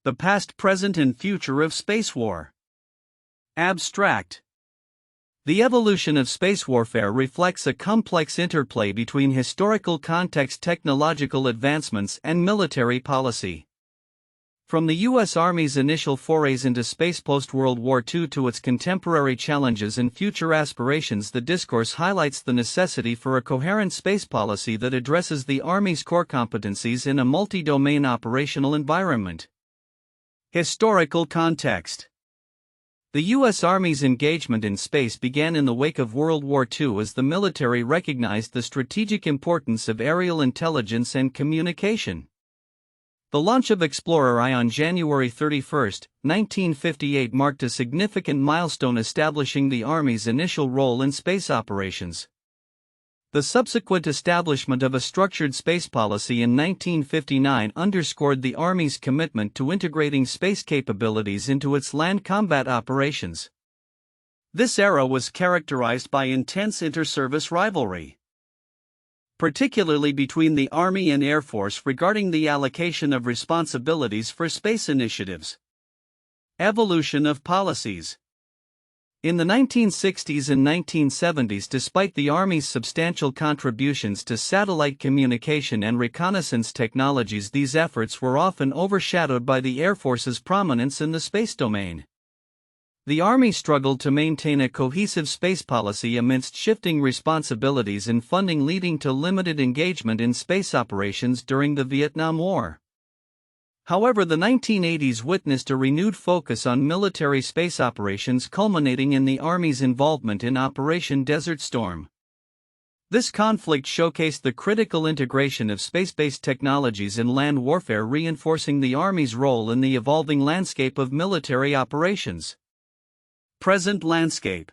The past, present, and future of space war. Abstract. The evolution of space warfare reflects a complex interplay between historical context, technological advancements, and military policy. From the U.S. Army's initial forays into space post-World War II to its contemporary challenges and future aspirations, the discourse highlights the necessity for a coherent space policy that addresses the Army's core competencies in a multi-domain operational environment. Historical context. The U.S. Army's engagement in space began in the wake of World War II as the military recognized the strategic importance of aerial intelligence and communication. The launch of Explorer I on January 31, 1958 marked a significant milestone, establishing the Army's initial role in space operations. The subsequent establishment of a structured space policy in 1959 underscored the Army's commitment to integrating space capabilities into its land combat operations. This era was characterized by intense inter-service rivalry, particularly between the Army and Air Force regarding the allocation of responsibilities for space initiatives. Evolution of policies. In the 1960s and 1970s, despite the Army's substantial contributions to satellite communication and reconnaissance technologies, these efforts were often overshadowed by the Air Force's prominence in the space domain. The Army struggled to maintain a cohesive space policy amidst shifting responsibilities and funding, leading to limited engagement in space operations during the Vietnam War. However, the 1980s witnessed a renewed focus on military space operations, culminating in the Army's involvement in Operation Desert Storm. This conflict showcased the critical integration of space-based technologies in land warfare, reinforcing the Army's role in the evolving landscape of military operations. Present landscape.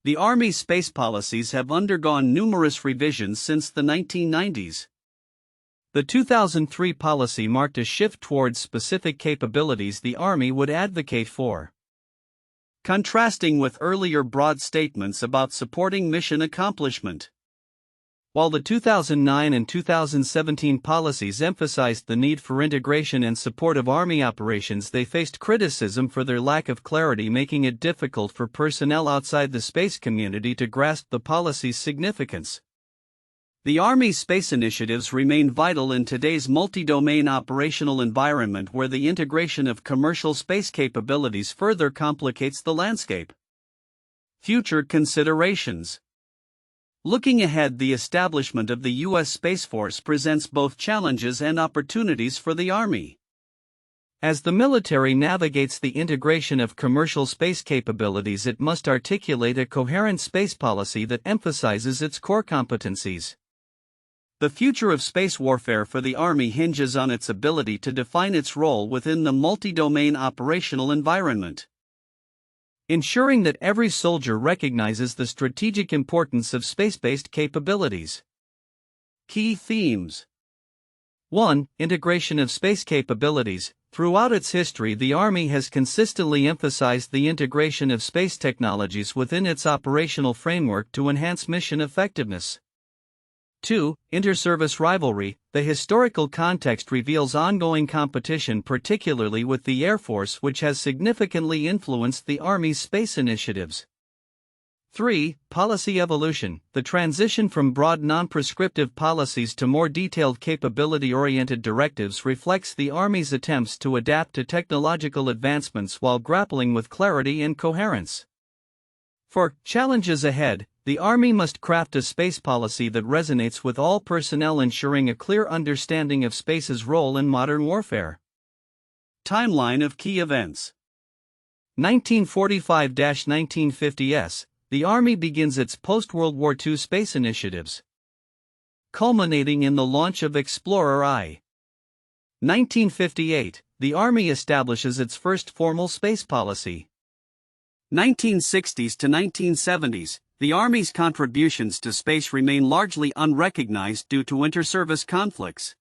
The Army's space policies have undergone numerous revisions since the 1990s. The 2003 policy marked a shift towards specific capabilities the Army would advocate for, contrasting with earlier broad statements about supporting mission accomplishment. While the 2009 and 2017 policies emphasized the need for integration and support of Army operations, they faced criticism for their lack of clarity, making it difficult for personnel outside the space community to grasp the policy's significance. The Army's space initiatives remain vital in today's multi-domain operational environment, where the integration of commercial space capabilities further complicates the landscape. Future considerations. Looking ahead, the establishment of the U.S. Space Force presents both challenges and opportunities for the Army. As the military navigates the integration of commercial space capabilities, it must articulate a coherent space policy that emphasizes its core competencies. The future of space warfare for the Army hinges on its ability to define its role within the multi-domain operational environment, ensuring that every soldier recognizes the strategic importance of space-based capabilities. Key themes. 1. Integration of space capabilities. Throughout its history, the Army has consistently emphasized the integration of space technologies within its operational framework to enhance mission effectiveness. 2. Inter-service rivalry. The historical context reveals ongoing competition, particularly with the Air Force, which has significantly influenced the Army's space initiatives. 3. Policy evolution. The transition from broad non-prescriptive policies to more detailed capability-oriented directives reflects the Army's attempts to adapt to technological advancements while grappling with clarity and coherence. For challenges ahead, the Army must craft a space policy that resonates with all personnel, ensuring a clear understanding of space's role in modern warfare. Timeline of key events. 1945–1950s, the Army begins its post-World War II space initiatives, culminating in the launch of Explorer I. 1958, the Army establishes its first formal space policy. 1960s to 1970s, the Army's contributions to space remain largely unrecognized due to inter-service conflicts.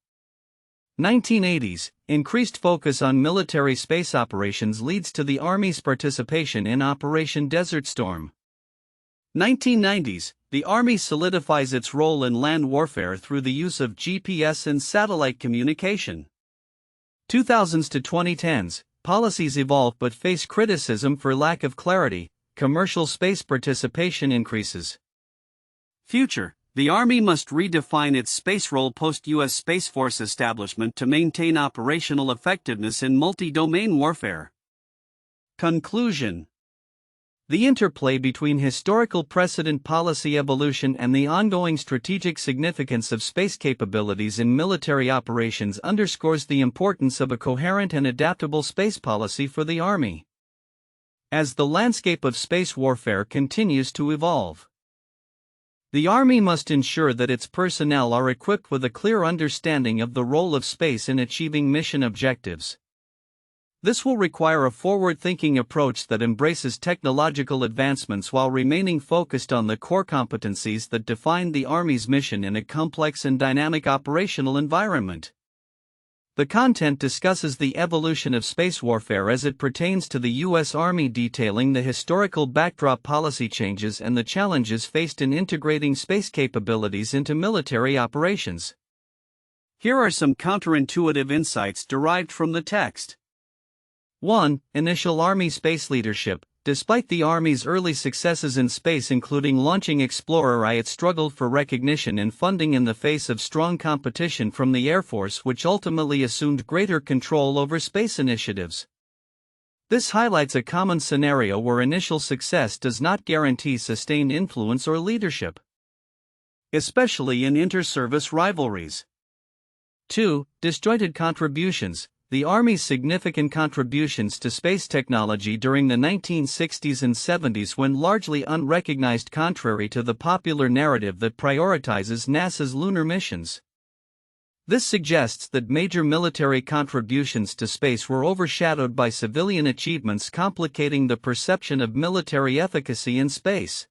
1980s, increased focus on military space operations leads to the Army's participation in Operation Desert Storm. 1990s, the Army solidifies its role in land warfare through the use of GPS and satellite communication. 2000s to 2010s, policies evolve but face criticism for lack of clarity. Commercial space participation increases. Future: the Army must redefine its space role post-U.S. Space Force establishment to maintain operational effectiveness in multi-domain warfare. Conclusion: the interplay between historical precedent, policy evolution, and the ongoing strategic significance of space capabilities in military operations underscores the importance of a coherent and adaptable space policy for the Army. As the landscape of space warfare continues to evolve, the Army must ensure that its personnel are equipped with a clear understanding of the role of space in achieving mission objectives. This will require a forward-thinking approach that embraces technological advancements while remaining focused on the core competencies that define the Army's mission in a complex and dynamic operational environment. The content discusses the evolution of space warfare as it pertains to the U.S. Army, detailing the historical backdrop, policy changes, and the challenges faced in integrating space capabilities into military operations. Here are some counterintuitive insights derived from the text. 1. Initial Army space leadership. Despite the Army's early successes in space, including launching Explorer I, it struggled for recognition and funding in the face of strong competition from the Air Force, which ultimately assumed greater control over space initiatives. This highlights a common scenario where initial success does not guarantee sustained influence or leadership, especially in inter-service rivalries. 2. Disjointed contributions. The Army's significant contributions to space technology during the 1960s and 70s went largely unrecognized, contrary to the popular narrative that prioritizes NASA's lunar missions. This suggests that major military contributions to space were overshadowed by civilian achievements, complicating the perception of military efficacy in space.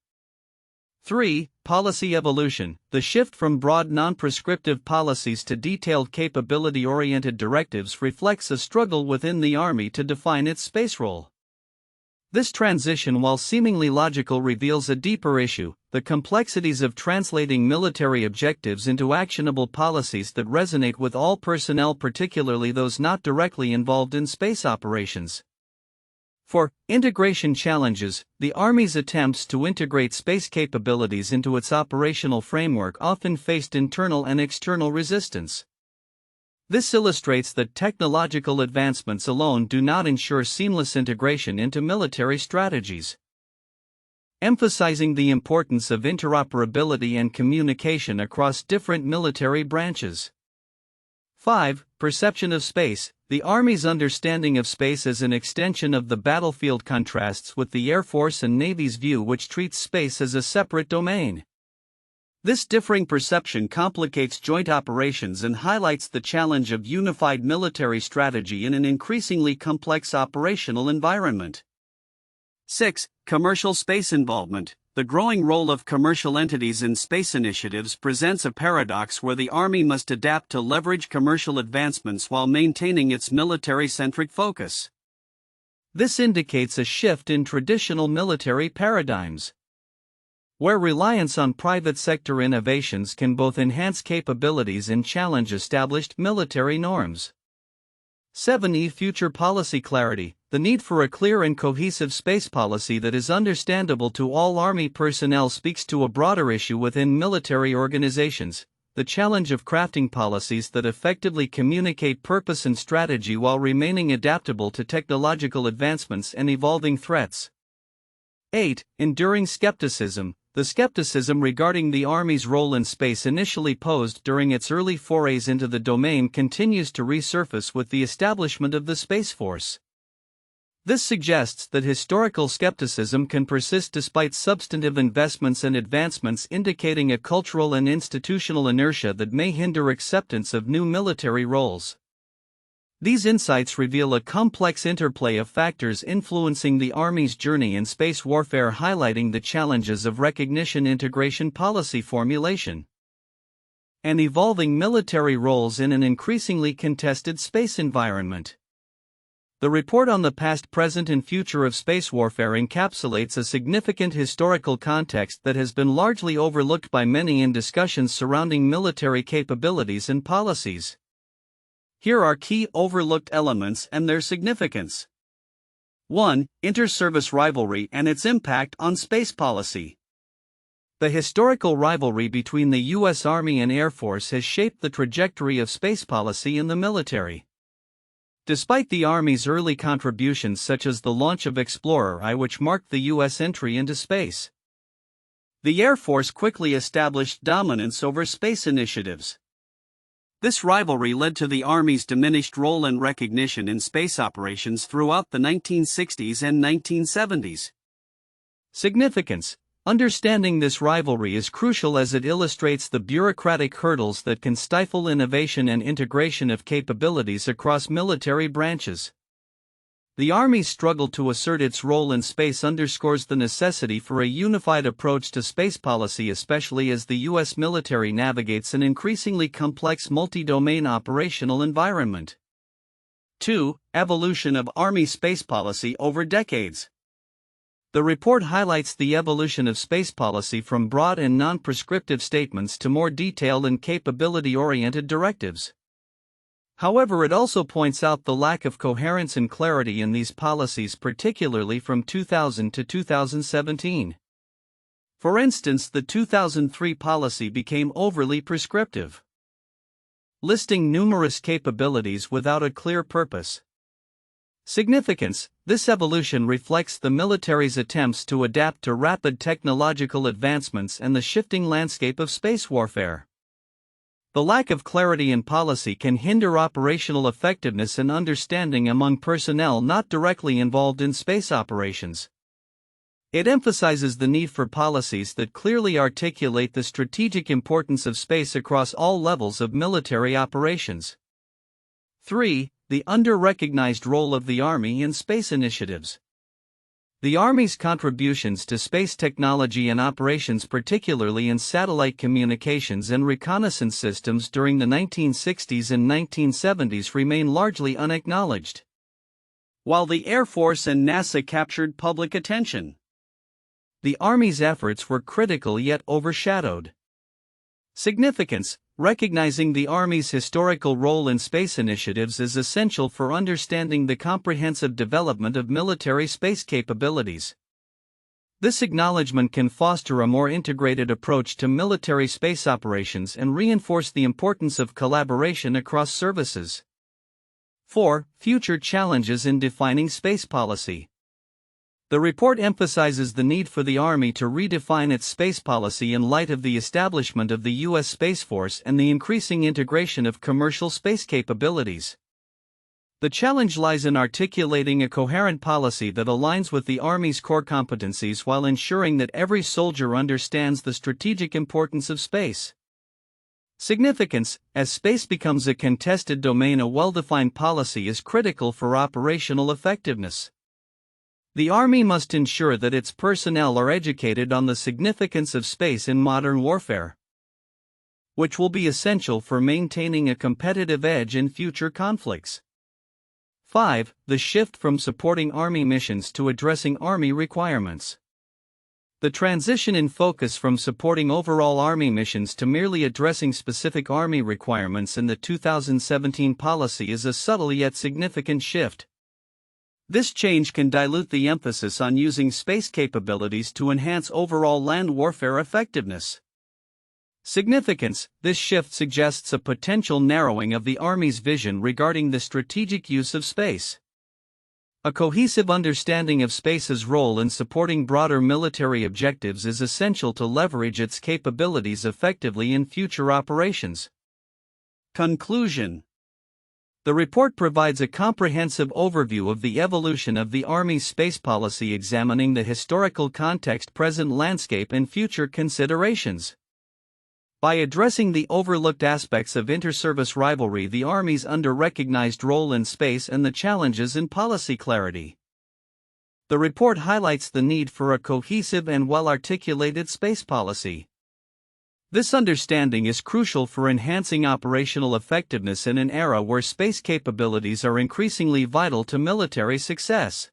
3. Policy evolution. The shift from broad non-prescriptive policies to detailed capability-oriented directives reflects a struggle within the Army to define its space role. This transition, while seemingly logical, reveals a deeper issue: the complexities of translating military objectives into actionable policies that resonate with all personnel, particularly those not directly involved in space operations. 4. Integration challenges. The Army's attempts to integrate space capabilities into its operational framework often faced internal and external resistance. This illustrates that technological advancements alone do not ensure seamless integration into military strategies, emphasizing the importance of interoperability and communication across different military branches. 5. Perception of space. The Army's understanding of space as an extension of the battlefield contrasts with the Air Force and Navy's view, which treats space as a separate domain. This differing perception complicates joint operations and highlights the challenge of unified military strategy in an increasingly complex operational environment. 6. Commercial space involvement. The growing role of commercial entities in space initiatives presents a paradox where the Army must adapt to leverage commercial advancements while maintaining its military-centric focus. This indicates a shift in traditional military paradigms, where reliance on private sector innovations can both enhance capabilities and challenge established military norms. 7. Future policy clarity. The need for a clear and cohesive space policy that is understandable to all Army personnel speaks to a broader issue within military organizations: the challenge of crafting policies that effectively communicate purpose and strategy while remaining adaptable to technological advancements and evolving threats. 8. Enduring skepticism. The skepticism regarding the Army's role in space, initially posed during its early forays into the domain, continues to resurface with the establishment of the Space Force. This suggests that historical skepticism can persist despite substantive investments and advancements, indicating a cultural and institutional inertia that may hinder acceptance of new military roles. These insights reveal a complex interplay of factors influencing the Army's journey in space warfare, highlighting the challenges of recognition, integration, policy formulation, and evolving military roles in an increasingly contested space environment. The report on the past, present, and future of space warfare encapsulates a significant historical context that has been largely overlooked by many in discussions surrounding military capabilities and policies. Here are key overlooked elements and their significance. 1. Interservice rivalry and its impact on space policy. The historical rivalry between the U.S. Army and Air Force has shaped the trajectory of space policy in the military. Despite the Army's early contributions such as the launch of Explorer I, which marked the U.S. entry into space, the Air Force quickly established dominance over space initiatives. This rivalry led to the Army's diminished role and recognition in space operations throughout the 1960s and 1970s. Significance. Understanding this rivalry is crucial as it illustrates the bureaucratic hurdles that can stifle innovation and integration of capabilities across military branches. The Army's struggle to assert its role in space underscores the necessity for a unified approach to space policy, especially as the U.S. military navigates an increasingly complex multi-domain operational environment. 2. Evolution of Army space policy over decades. The report highlights the evolution of space policy from broad and non-prescriptive statements to more detailed and capability-oriented directives. However, it also points out the lack of coherence and clarity in these policies, particularly from 2000 to 2017. For instance, the 2003 policy became overly prescriptive, listing numerous capabilities without a clear purpose. Significance. This evolution reflects the military's attempts to adapt to rapid technological advancements and the shifting landscape of space warfare. The lack of clarity in policy can hinder operational effectiveness and understanding among personnel not directly involved in space operations. It emphasizes the need for policies that clearly articulate the strategic importance of space across all levels of military operations. 3. The under-recognized role of the Army in space initiatives. The Army's contributions to space technology and operations, particularly in satellite communications and reconnaissance systems during the 1960s and 1970s, remain largely unacknowledged. While the Air Force and NASA captured public attention, the Army's efforts were critical yet overshadowed. Significance. Recognizing the Army's historical role in space initiatives is essential for understanding the comprehensive development of military space capabilities. This acknowledgement can foster a more integrated approach to military space operations and reinforce the importance of collaboration across services. 4. Future challenges in defining space policy. The report emphasizes the need for the Army to redefine its space policy in light of the establishment of the U.S. Space Force and the increasing integration of commercial space capabilities. The challenge lies in articulating a coherent policy that aligns with the Army's core competencies while ensuring that every soldier understands the strategic importance of space. Significance. As space becomes a contested domain, a well-defined policy is critical for operational effectiveness. The Army must ensure that its personnel are educated on the significance of space in modern warfare, which will be essential for maintaining a competitive edge in future conflicts. 5. The shift from supporting Army missions to addressing Army requirements. The transition in focus from supporting overall Army missions to merely addressing specific Army requirements in the 2017 policy is a subtle yet significant shift. This change can dilute the emphasis on using space capabilities to enhance overall land warfare effectiveness. Significance. This shift suggests a potential narrowing of the Army's vision regarding the strategic use of space. A cohesive understanding of space's role in supporting broader military objectives is essential to leverage its capabilities effectively in future operations. Conclusion. The report provides a comprehensive overview of the evolution of the Army's space policy, examining the historical context, present landscape, and future considerations. By addressing the overlooked aspects of interservice rivalry, the Army's under-recognized role in space, and the challenges in policy clarity, the report highlights the need for a cohesive and well-articulated space policy. This understanding is crucial for enhancing operational effectiveness in an era where space capabilities are increasingly vital to military success.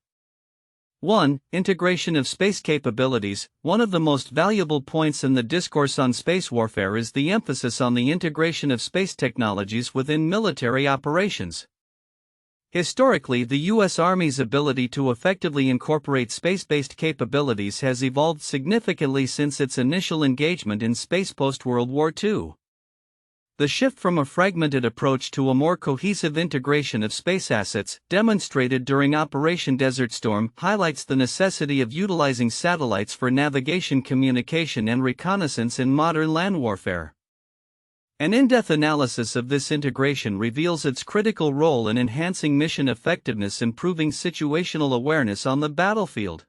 1. Integration of space capabilities. One of the most valuable points in the discourse on space warfare is the emphasis on the integration of space technologies within military operations. Historically, the U.S. Army's ability to effectively incorporate space-based capabilities has evolved significantly since its initial engagement in space post-World War II. The shift from a fragmented approach to a more cohesive integration of space assets, demonstrated during Operation Desert Storm, highlights the necessity of utilizing satellites for navigation, communication, and reconnaissance in modern land warfare. An in-depth analysis of this integration reveals its critical role in enhancing mission effectiveness, improving situational awareness on the battlefield,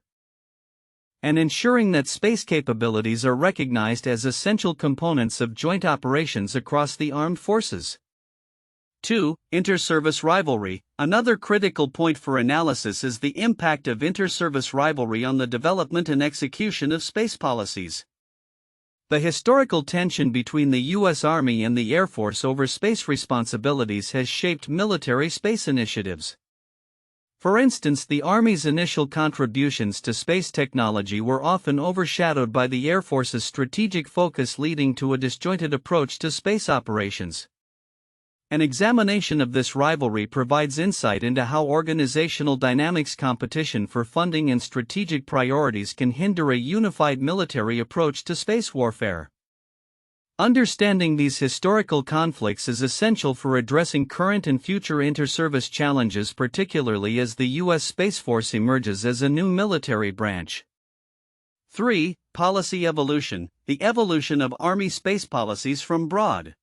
and ensuring that space capabilities are recognized as essential components of joint operations across the armed forces. 2. Inter-service rivalry. Another critical point for analysis is the impact of inter-service rivalry on the development and execution of space policies. The historical tension between the U.S. Army and the Air Force over space responsibilities has shaped military space initiatives. For instance, the Army's initial contributions to space technology were often overshadowed by the Air Force's strategic focus, leading to a disjointed approach to space operations. An examination of this rivalry provides insight into how organizational dynamics, competition for funding, and strategic priorities can hinder a unified military approach to space warfare. Understanding these historical conflicts is essential for addressing current and future inter-service challenges, particularly as the U.S. Space Force emerges as a new military branch. 3. Policy evolution. The evolution of Army space policies from broad,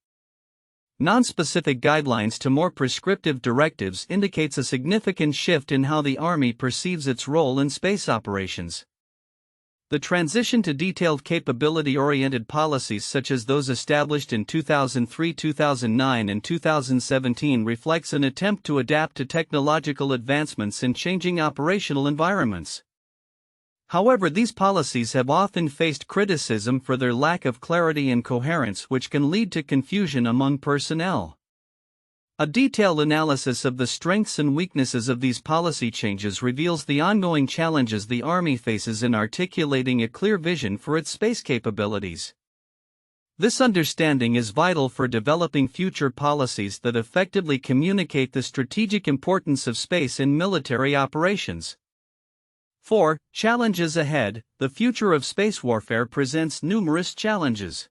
non-specific guidelines to more prescriptive directives indicates a significant shift in how the Army perceives its role in space operations. The transition to detailed capability-oriented policies such as those established in 2003, 2009, and 2017 reflects an attempt to adapt to technological advancements in changing operational environments. However, these policies have often faced criticism for their lack of clarity and coherence, which can lead to confusion among personnel. A detailed analysis of the strengths and weaknesses of these policy changes reveals the ongoing challenges the Army faces in articulating a clear vision for its space capabilities. This understanding is vital for developing future policies that effectively communicate the strategic importance of space in military operations. 4. Challenges ahead. The future of space warfare presents numerous challenges,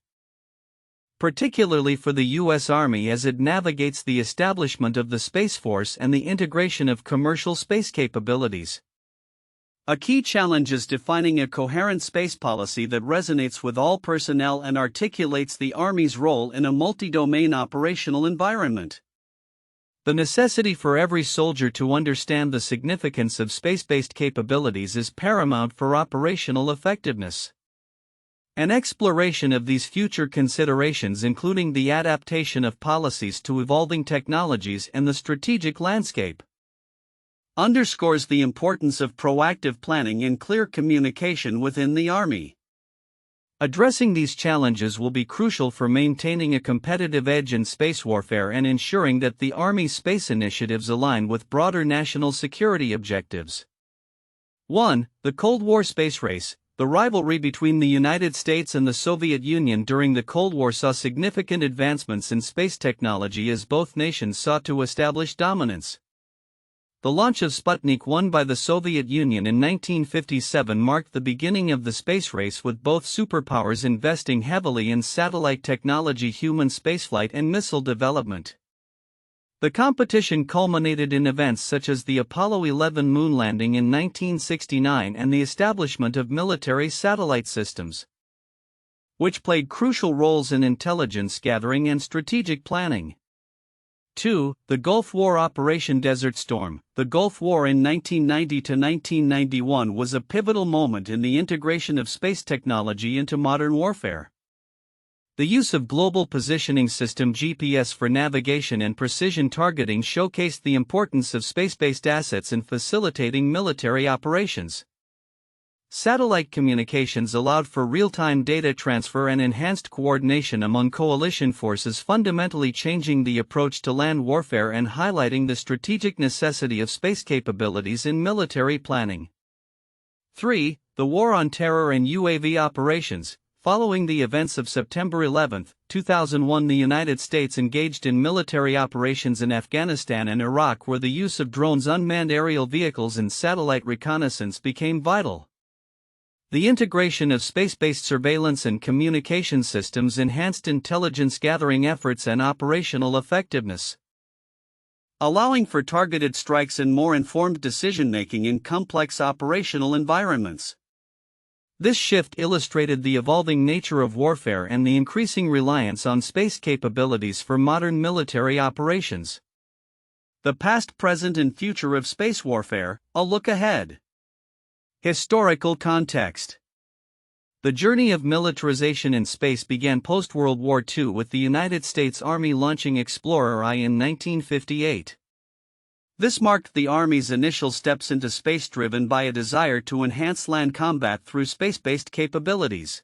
particularly for the U.S. Army as it navigates the establishment of the Space Force and the integration of commercial space capabilities. A key challenge is defining a coherent space policy that resonates with all personnel and articulates the Army's role in a multi-domain operational environment. The necessity for every soldier to understand the significance of space-based capabilities is paramount for operational effectiveness. An exploration of these future considerations, including the adaptation of policies to evolving technologies and the strategic landscape, underscores the importance of proactive planning and clear communication within the Army. Addressing these challenges will be crucial for maintaining a competitive edge in space warfare and ensuring that the Army's space initiatives align with broader national security objectives. 1. The Cold War space race. The rivalry between the United States and the Soviet Union during the Cold War saw significant advancements in space technology as both nations sought to establish dominance. The launch of Sputnik 1 by the Soviet Union in 1957 marked the beginning of the space race, with both superpowers investing heavily in satellite technology, human spaceflight, and missile development. The competition culminated in events such as the Apollo 11 moon landing in 1969 and the establishment of military satellite systems, which played crucial roles in intelligence gathering and strategic planning. 2. The Gulf War. Operation Desert Storm. The Gulf War in 1990 to 1991 was a pivotal moment in the integration of space technology into modern warfare. The use of Global Positioning System (GPS) for navigation and precision targeting showcased the importance of space-based assets in facilitating military operations. Satellite communications allowed for real-time data transfer and enhanced coordination among coalition forces, fundamentally changing the approach to land warfare and highlighting the strategic necessity of space capabilities in military planning. 3. The War on Terror and UAV Operations. Following the events of September 11, 2001, the United States engaged in military operations in Afghanistan and Iraq, where the use of drones, unmanned aerial vehicles, and satellite reconnaissance became vital. The integration of space-based surveillance and communication systems enhanced intelligence gathering efforts and operational effectiveness, allowing for targeted strikes and more informed decision-making in complex operational environments. This shift illustrated the evolving nature of warfare and the increasing reliance on space capabilities for modern military operations. The past, present, and future of space warfare, a look ahead. Historical context. The journey of militarization in space began post-World War II with the United States Army launching Explorer I in 1958. This marked the Army's initial steps into space, driven by a desire to enhance land combat through space-based capabilities.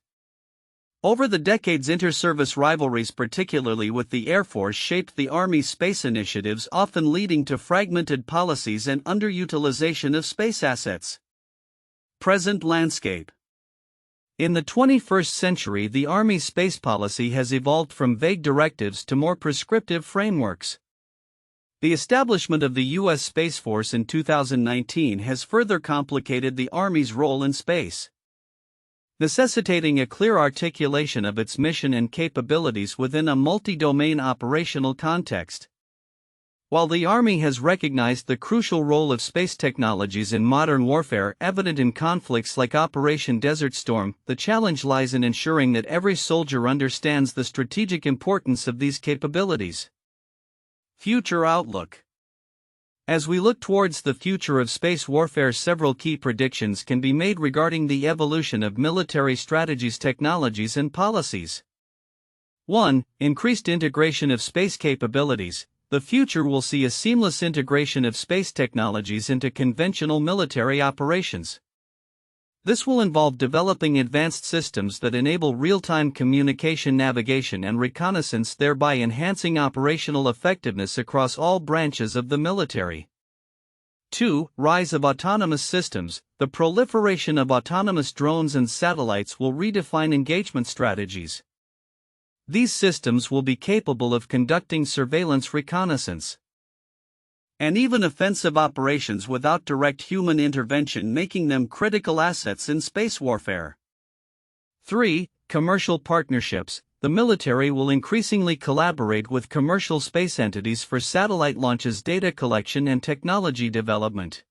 Over the decades, interservice rivalries, particularly with the Air Force, shaped the Army's space initiatives, often leading to fragmented policies and underutilization of space assets. Present landscape. In the 21st century, the Army's space policy has evolved from vague directives to more prescriptive frameworks. The establishment of the U.S. Space Force in 2019 has further complicated the Army's role in space, necessitating a clear articulation of its mission and capabilities within a multi-domain operational context. While the Army has recognized the crucial role of space technologies in modern warfare, evident in conflicts like Operation Desert Storm, the challenge lies in ensuring that every soldier understands the strategic importance of these capabilities. Future outlook. As we look towards the future of space warfare, several key predictions can be made regarding the evolution of military strategies, technologies, and policies. 1. Increased integration of space capabilities. The future will see a seamless integration of space technologies into conventional military operations. This will involve developing advanced systems that enable real-time communication, navigation, and reconnaissance, thereby enhancing operational effectiveness across all branches of the military. 2. Rise of autonomous systems. The proliferation of autonomous drones and satellites will redefine engagement strategies. These systems will be capable of conducting surveillance, reconnaissance, and even offensive operations without direct human intervention, making them critical assets in space warfare. 3. Commercial partnerships. The military will increasingly collaborate with commercial space entities for satellite launches, data collection, and technology development.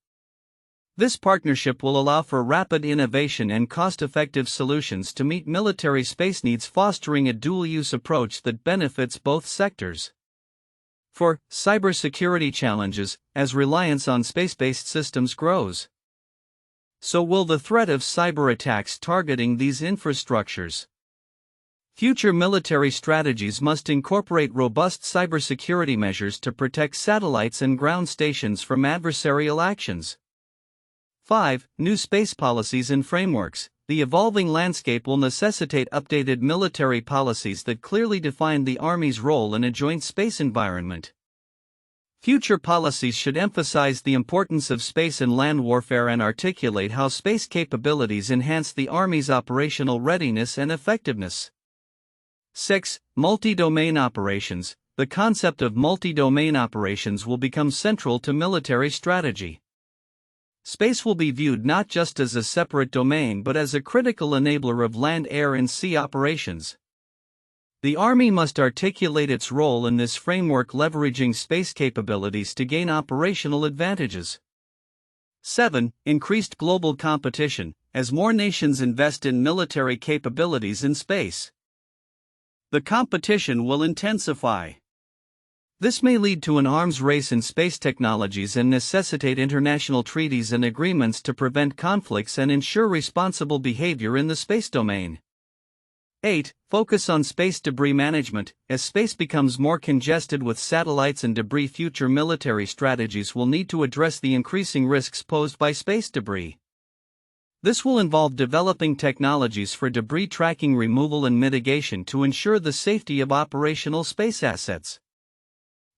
This partnership will allow for rapid innovation and cost-effective solutions to meet military space needs, fostering a dual-use approach that benefits both sectors. 4. Cybersecurity challenges. As reliance on space-based systems grows, so will the threat of cyber attacks targeting these infrastructures. Future military strategies must incorporate robust cybersecurity measures to protect satellites and ground stations from adversarial actions. 5. New space policies and frameworks. The evolving landscape will necessitate updated military policies that clearly define the Army's role in a joint space environment. Future policies should emphasize the importance of space and land warfare and articulate how space capabilities enhance the Army's operational readiness and effectiveness. 6. Multi-domain operations. The concept of multi-domain operations will become central to military strategy. Space will be viewed not just as a separate domain but as a critical enabler of land, air, and sea operations. The Army must articulate its role in this framework, leveraging space capabilities to gain operational advantages. 7. Increased global competition. As more nations invest in military capabilities in space, the competition will intensify. This may lead to an arms race in space technologies and necessitate international treaties and agreements to prevent conflicts and ensure responsible behavior in the space domain. 8. Focus on space debris management. As space becomes more congested with satellites and debris, future military strategies will need to address the increasing risks posed by space debris. This will involve developing technologies for debris tracking, removal, and mitigation to ensure the safety of operational space assets.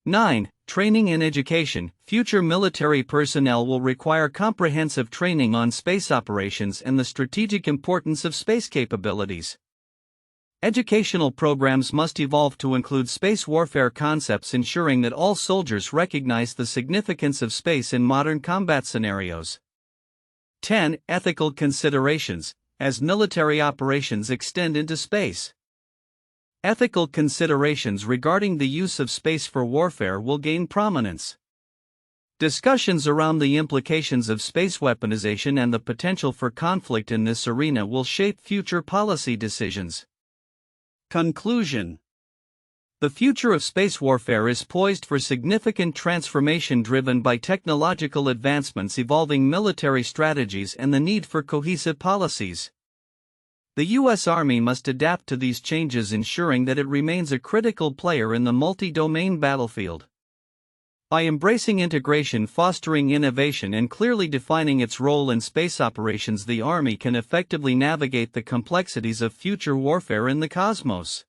9. Training and education. Future military personnel will require comprehensive training on space operations and the strategic importance of space capabilities. Educational programs must evolve to include space warfare concepts, ensuring that all soldiers recognize the significance of space in modern combat scenarios. 10. Ethical considerations. As military operations extend into space, ethical considerations regarding the use of space for warfare will gain prominence. Discussions around the implications of space weaponization and the potential for conflict in this arena will shape future policy decisions. Conclusion. The future of space warfare is poised for significant transformation driven by technological advancements, evolving military strategies, and the need for cohesive policies. The U.S. Army must adapt to these changes, ensuring that it remains a critical player in the multi-domain battlefield. By embracing integration, fostering innovation, and clearly defining its role in space operations, the Army can effectively navigate the complexities of future warfare in the cosmos.